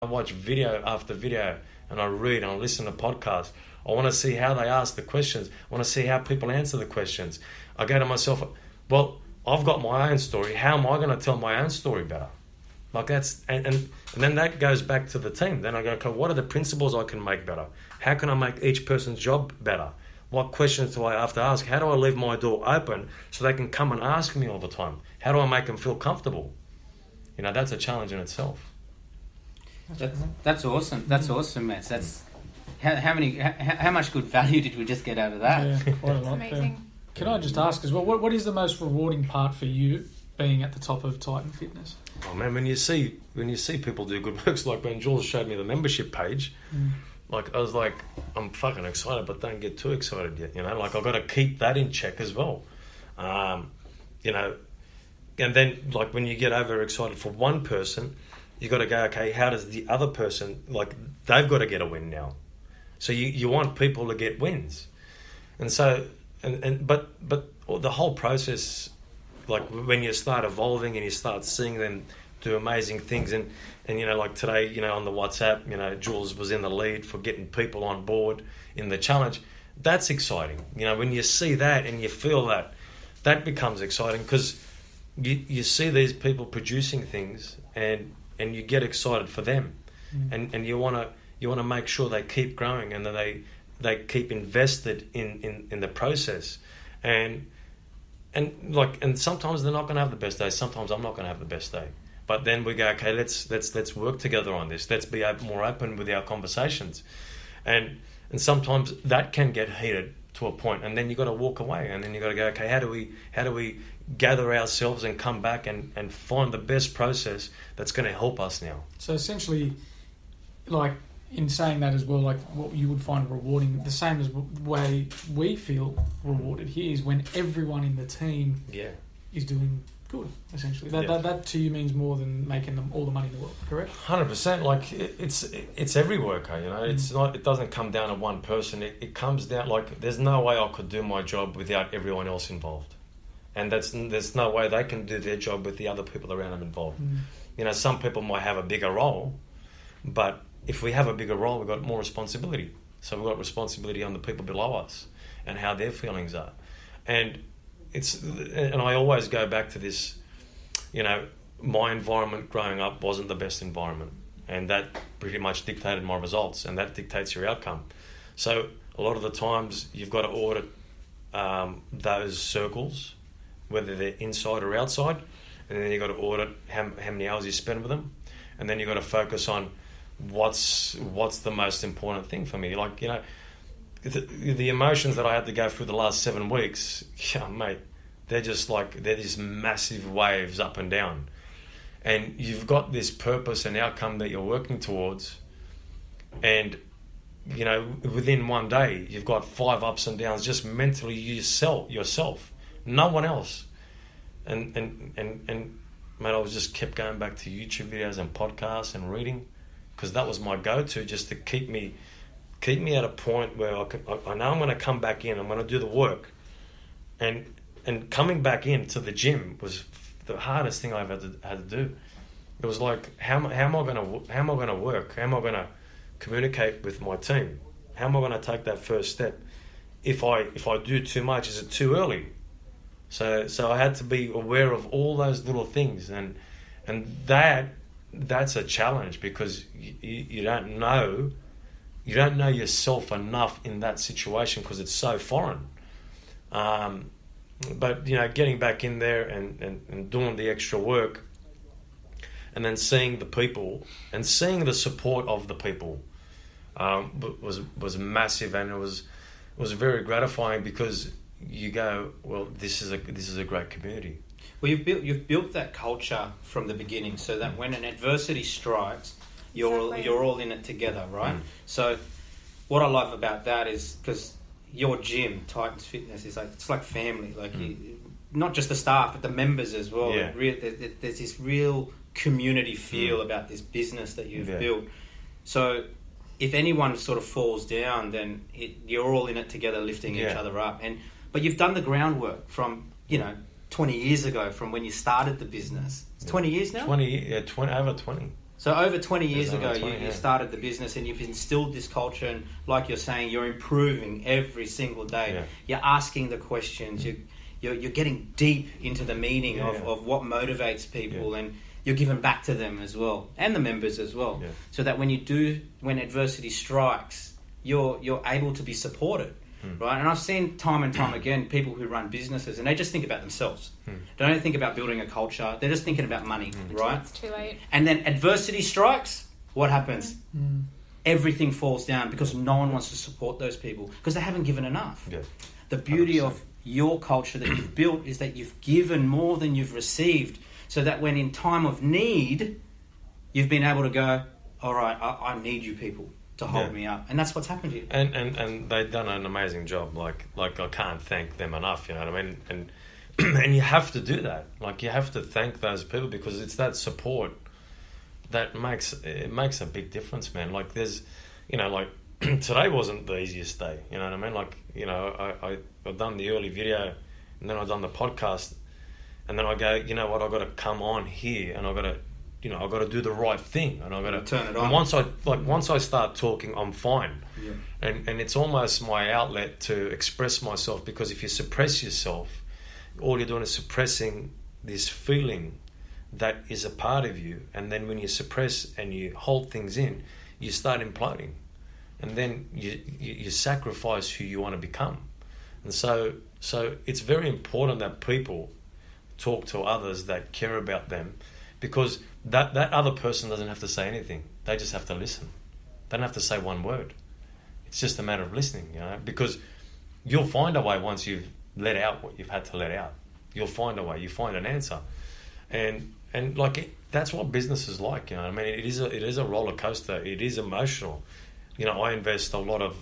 I watch video after video, and I read and I listen to podcasts. I want to see how they ask the questions. I want to see how people answer the questions. I go to myself, well, I've got my own story. How am I going to tell my own story better? Like that's, and then that goes back to the team. Then I go, okay, what are the principles I can make better? How can I make each person's job better? What questions do I have to ask? How do I leave my door open so they can come and ask me all the time? How do I make them feel comfortable? You know, that's a challenge in itself. That's awesome. That's awesome, Matt. That's how much good value did we just get out of that? Yeah, quite a lot. Amazing. Can I just ask as well, what is the most rewarding part for you being at the top of Titan Fitness? Oh man, when you see people do good works, like when Jules showed me the membership page, like I was like, I'm fucking excited, but don't get too excited yet. You know, like I've got to keep that in check as well. You know, and then like when you get overexcited for one person, you got to go, okay, how does the other person, like they've got to get a win now. So you want people to get wins. And so, but the whole process, like when you start evolving and you start seeing them do amazing things, and you know, like today, you know, on the WhatsApp, you know, Jules was in the lead for getting people on board in the challenge. That's exciting. You know, when you see that and you feel that, that becomes exciting because you see these people producing things and you get excited for them, and you want to make sure they keep growing and that they keep invested in the process, and sometimes they're not going to have the best day. Sometimes I'm not going to have the best day, but then we go, okay, let's work together on this. Let's be more open with our conversations, and sometimes that can get heated to a point, and then you got to walk away, and then you got to go, okay, how do we gather ourselves and come back and find the best process that's going to help us now. So essentially, like in saying that as well, like what you would find rewarding, the same as the way we feel rewarded here is when everyone in the team is doing good, essentially. That to you means more than making them all the money in the world, correct? 100%. Like it's every worker, you know. It's not. It doesn't come down to one person. It comes down, like there's no way I could do my job without everyone else involved. And there's no way they can do their job with the other people around them involved. You know, some people might have a bigger role, but if we have a bigger role, we've got more responsibility. So we've got responsibility on the people below us and how their feelings are. And I always go back to this, you know, my environment growing up wasn't the best environment, and that pretty much dictated my results, and that dictates your outcome. So a lot of the times you've got to audit those circles, whether they're inside or outside, and then you've got to audit how many hours you spend with them, and then you've got to focus on what's the most important thing for me. Like, you know, the emotions that I had to go through the last 7 weeks, yeah, mate, they're these massive waves up and down, and you've got this purpose and outcome that you're working towards, and you know, within one day you've got 5 ups and downs just mentally yourself. No one else, and mate, I was just kept going back to YouTube videos and podcasts and reading, because that was my go-to, just to keep me at a point where I know I'm going to come back in. I'm going to do the work, and coming back into the gym was the hardest thing I've had to do. It was like, how am I going to work? How am I going to communicate with my team? How am I going to take that first step? If I do too much, is it too early? So I had to be aware of all those little things, and that's a challenge, because you don't know yourself enough in that situation because it's so foreign. But you know, getting back in there and doing the extra work, and then seeing the people and seeing the support of the people was massive, and it was very gratifying, because you go, well, this is a great community. Well, you've built that culture from the beginning, so that when an adversity strikes, you're all in it together, right? So what I love about that is, because your gym, Titan Fitness, is it's like family. Like not just the staff, but the members as well. Yeah. There's this real community feel about this business that you've built. So if anyone sort of falls down, then you're all in it together, lifting each other up. But you've done the groundwork from, 20 years ago, from when you started the business. It's 20 years now? Over 20. So over 20 years ago, 20, you started the business and you've instilled this culture, and like you're saying, you're improving every single day. Yeah. You're asking the questions. You're getting deep into the meaning of what motivates people, and you're giving back to them as well, and the members as well, so that when adversity strikes, you're able to be supported. Right, and I've seen time and time again people who run businesses and they just think about themselves. They don't think about building a culture. They're just thinking about money, right? It's too late. And then adversity strikes. What happens? Everything falls down because no one wants to support those people because they haven't given enough. Yeah. The beauty 100%. of your culture that you've built is that you've given more than you've received, so that when in time of need, you've been able to go, all right, I need you people to hold me up, and that's what's happened here. And they've done an amazing job. Like I can't thank them enough. You know what I mean? And and you have to do that. Like you have to thank those people because it's that support that makes a big difference, man. Like there's, like today wasn't the easiest day. You know what I mean? Like I've done the early video, and then I've done the podcast, and then I go, you know what? I've got to come on here, and I've got to. I've got to do the right thing, and I've got to turn it on. And once I start talking, I'm fine. Yeah. And it's almost my outlet to express myself, because if you suppress yourself, all you're doing is suppressing this feeling that is a part of you. And then when you suppress and you hold things in, you start imploding, and then you sacrifice who you want to become. And so it's very important that people talk to others that care about them, because that other person doesn't have to say anything. They just have to listen. They don't have to say one word. It's just a matter of listening, because you'll find a way once you've let out what you've had to let out. You'll find a way. You find an answer. And that's what business is like, I mean, it is a roller coaster. It is emotional. I invest a lot of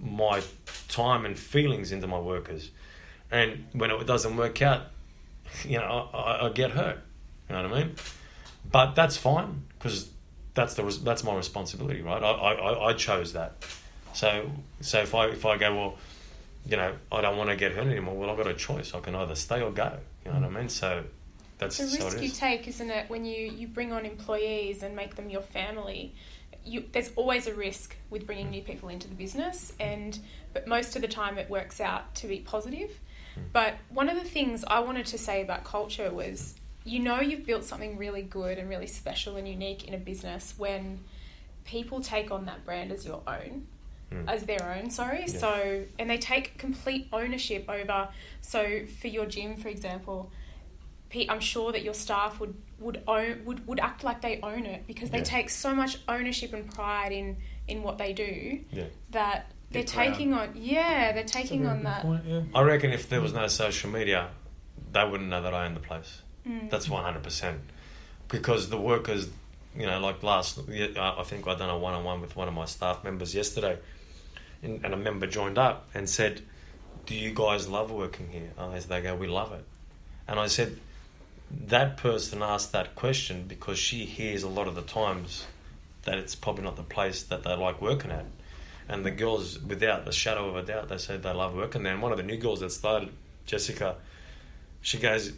my time and feelings into my workers. And when it doesn't work out, I get hurt. You know what I mean? But that's fine, because that's my responsibility, right? I chose that. So if I go, well, I don't want to get hurt anymore, well, I've got a choice. I can either stay or go. You know what I mean? So that's it's a risk so you take, isn't it? When you bring on employees and make them your family, there's always a risk with bringing new people into the business, but most of the time it works out to be positive. But one of the things I wanted to say about culture was, you've built something really good and really special and unique in a business when people take on that brand as your own, as their own, sorry. Yeah. So, and they take complete ownership over. So for your gym, for example, I'm sure that your staff would act like they own it, because they take so much ownership and pride in what they do that they're taking on. Yeah, they're taking on that. Point, yeah. I reckon if there was no social media, they wouldn't know that I own the place. That's 100%. Because the workers, I think I done a one-on-one with one of my staff members yesterday, and a member joined up and said, "Do you guys love working here?" And they go, "We love it." And I said, that person asked that question because she hears a lot of the times that it's probably not the place that they like working at. And the girls, without a shadow of a doubt, they said they love working there. And one of the new girls that started, Jessica, she goes,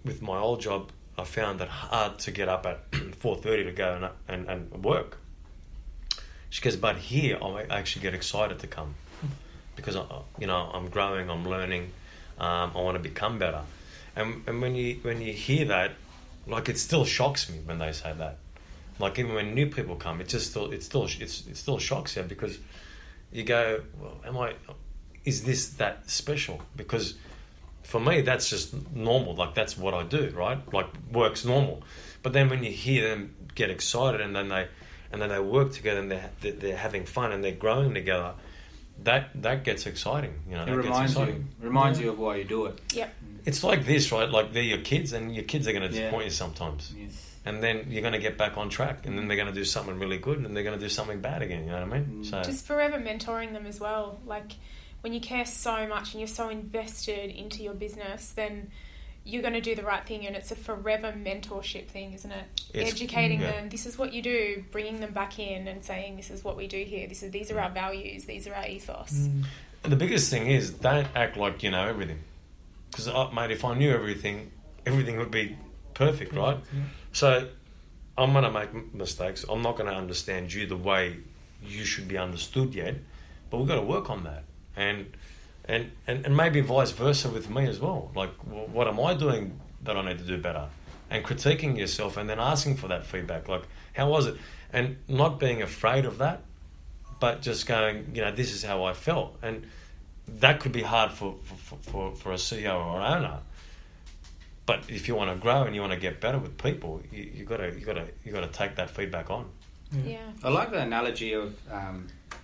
with my old job, I found it hard to get up at 4:30 to go and work. She goes, but here I actually get excited to come, because I'm growing, I'm learning, I want to become better. And when you hear that, it still shocks me when they say that. Even when new people come, it still shocks you, because you go, well, is this that special? Because for me, that's just normal. That's what I do, right? Work's normal. But then when you hear them get excited, and then they work together, and they're having fun, and they're growing together, that gets exciting. It reminds you of why you do it. Yep. It's like this, right? They're your kids, and your kids are going to disappoint you sometimes. Yeah. And then you're going to get back on track, and then they're going to do something really good, and then they're going to do something bad again. You know what I mean? So just forever mentoring them as well. When you care so much and you're so invested into your business, then you're going to do the right thing, and it's a forever mentorship thing, isn't it? Educating them. This is what you do, bringing them back in and saying, this is what we do here. These are our values. These are our ethos. And the biggest thing is, don't act like you know everything. Because, mate, if I knew everything would be perfect, right? Yeah. So I'm going to make mistakes. I'm not going to understand you the way you should be understood yet, but we've got to work on that. And maybe vice versa with me as well. Like, what am I doing that I need to do better? And critiquing yourself and then asking for that feedback. Like, how was it? And not being afraid of that, but just going, this is how I felt. And that could be hard for a CEO or an owner. But if you want to grow and you want to get better with people, you got to take that feedback on. Yeah. I like the analogy of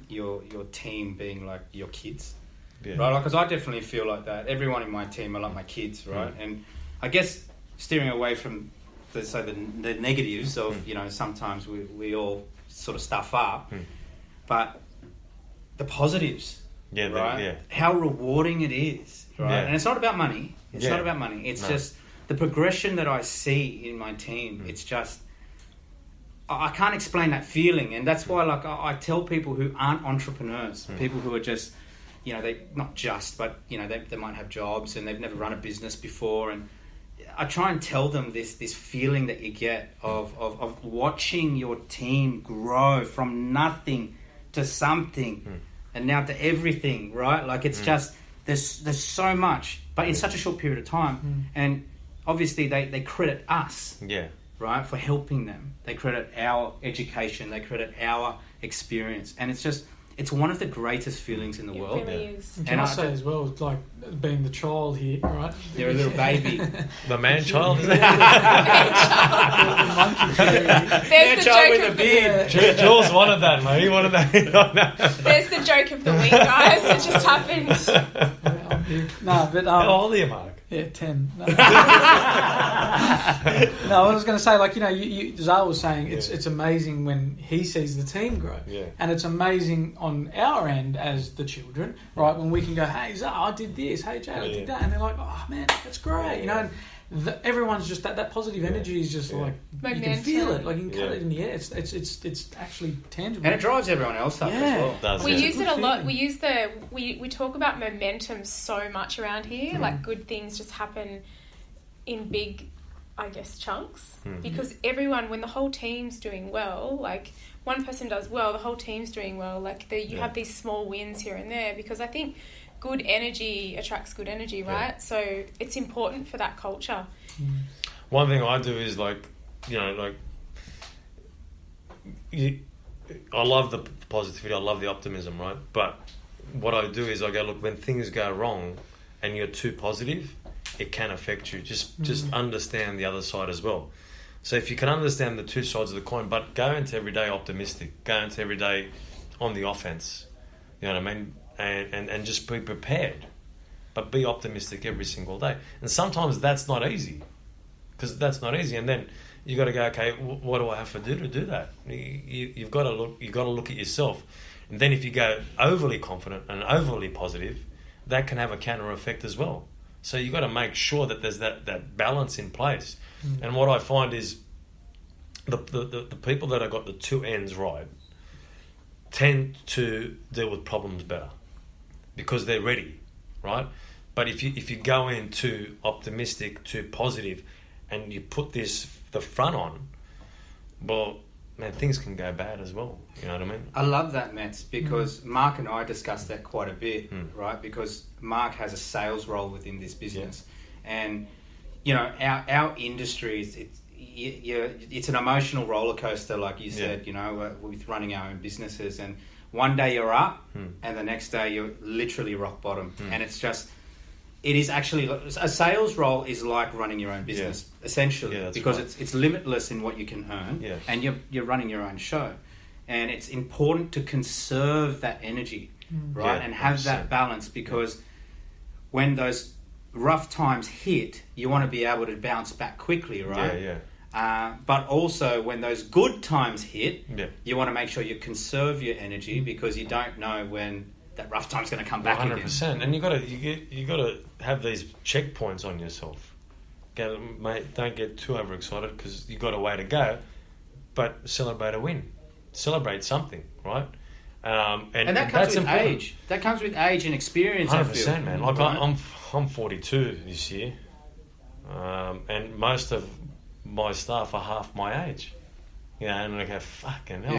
your team being like your kids, Yeah. right? Because I definitely feel like that. Everyone in my team are like my kids, right? And I guess steering away from the negatives of sometimes we all sort of stuff up, but the positives, right? Yeah. How rewarding it is, right? Yeah. And it's not about money. It's Yeah. not about money. It's just the progression that I see in my team. It's just, I can't explain that feeling, and that's why I tell people who aren't entrepreneurs, people who are just, they not just, but they might have jobs and they've never run a business before, and I try and tell them this feeling that you get of watching your team grow from nothing to something, and now to everything, right? Like it's just there's so much, but in such a short period of time, and obviously they credit us, right, for helping them. They credit our education, they credit our experience, and it's one of the greatest feelings in the world. It really is. And I say as well, like being the child here, right? You're a little baby. The man-child, isn't it? There's the child joke with of a beard. Jules wanted that, mate. He wanted that. There's the joke of the week, guys. It just happened. No, but How old are you, Mark? yeah, 10. No, no I was going to say, like, Zara was saying, it's amazing when he sees the team grow. Yeah. And it's amazing on our end as the children, right, when we can go, hey, Zara, I did this, hey, Jay, I did that. And they're like, oh, man, that's great, and everyone's just that positive energy is just like Momentum. you can feel it, like you can cut it in the air. It's actually tangible, And it drives everyone else up as well. Does, We use it a lot. Feeling. We talk about momentum so much around here. Like good things just happen in big, I guess, chunks. Because everyone, when the whole team's doing well, like one person does well, the whole team's doing well. Like you have these small wins here and there. Because I think good energy attracts good energy, right? Yeah. So it's important for that culture. One thing I do is I love the positivity, I love the optimism, right? But what I do is I go, look, when things go wrong and you're too positive, it can affect you. Just understand the other side as well. So if you can understand the two sides of the coin, but go into every day optimistic, go into every day on the offense, you know what I mean? And just be prepared, but be optimistic every single day. And sometimes that's not easy, and then you got to go, okay, what do I have to do that? You've got to look at yourself, and then if you go overly confident and overly positive, that can have a counter effect as well. So you got to make sure that there's that balance in place. And what I find is the people that have got the two ends right tend to deal with problems better, because they're ready, right? But if you go in too optimistic, too positive, and you put the front on, well, man, things can go bad as well. You know what I mean? I love that, Mets, because Mark and I discussed that quite a bit, right? Because Mark has a sales role within this business, and our industry is it's an emotional roller coaster, like you said. With running our own businesses, and one day you're up, and the next day you're literally rock bottom, and it is actually a sales role is like running your own business essentially, because it's limitless in what you can earn, and you're running your own show, and it's important to conserve that energy, right, and have 100%. That balance, because when those rough times hit, you want to be able to bounce back quickly, right? But also when those good times hit, you want to make sure you conserve your energy, because you don't know when that rough time's going to come back 100%. And you got to have these checkpoints on yourself. Mate, don't get too overexcited, because you got a way to go, but celebrate a win, celebrate something, right? And that comes with age. That comes with age and experience. 100%, man. Like I'm 42 this year, and most of my staff are half my age. You know, and I go, fucking hell.